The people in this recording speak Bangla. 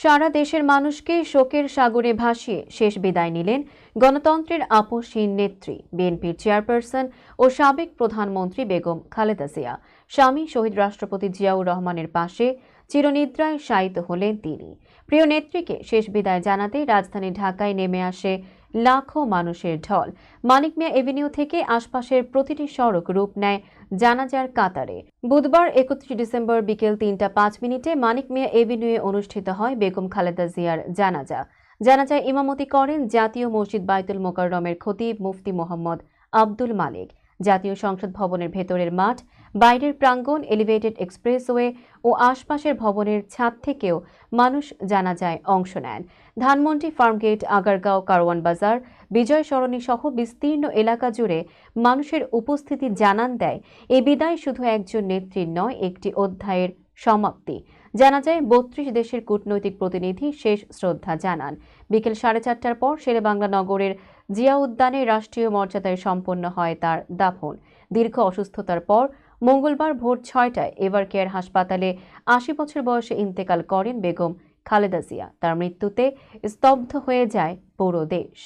সারা দেশের মানুষকে শোকের সাগরে ভাসিয়ে শেষ বিদায় নিলেন গণতন্ত্রের আপসহীন নেত্রী বিএনপির চেয়ারপারসন ও সাবেক প্রধানমন্ত্রী বেগম খালেদা জিয়া। স্বামী শহীদ রাষ্ট্রপতি জিয়াউর রহমানের পাশে চিরনিদ্রায় শায়িত হলেন তিনি। প্রিয় নেত্রীকে শেষ বিদায় জানাতে রাজধানী ঢাকায় নেমে আসে লাখো মানুষের ঢল। মানিক মিয়া এভিনিউ থেকে আশপাশের প্রতিটি সড়ক রূপ নেয় জানাজার কাতারে। বুধবার 31 ডিসেম্বর বিকেল 3টা 5 মিনিটে মানিক মিয়া এভিনিউয়ে অনুষ্ঠিত হয় বেগম খালেদা জিয়ার জানাজা। জানাজায় ইমামতি করেন জাতীয় মসজিদ বায়তুল মোকাররমের খতিব মুফতি মোহাম্মদ আব্দুল মালিক। জাতীয় সংসদ ভবনের ভেতরের মাঠ, বাইরের প্রাঙ্গণ, এলিভেটেড এক্সপ্রেসওয়ে ও আশপাশের ভবনের ছাদ থেকেও মানুষ জানাজায় অংশ নেন। ধানমন্ডি, ফার্মগেট, আগারগাঁও, কারওয়ান বাজার, বিজয় সরণি সহ বিস্তীর্ণ এলাকা জুড়ে মানুষের উপস্থিতি জানান দেয় এ বিদায় শুধু একজন নেত্রীর নয়, একটি অধ্যায়ের সমাপ্তি। জানা যায় 32 দেশের কূটনৈতিক প্রতিনিধি শেষ শ্রদ্ধা জানান। বিকেল 4:30টার পর শেরেবাংলা নগরের জিয়া উদ্যানে রাষ্ট্রীয় মর্যাদায় সম্পন্ন হয় তার দাফন। দীর্ঘ অসুস্থতার পর মঙ্গলবার ভোর 6টায় এভারকেয়ার হাসপাতালে 80 বছর বয়সে ইন্তেকাল করেন বেগম খালেদা জিয়া। তার মৃত্যুতে স্তব্ধ হয়ে যায় পুরো দেশ।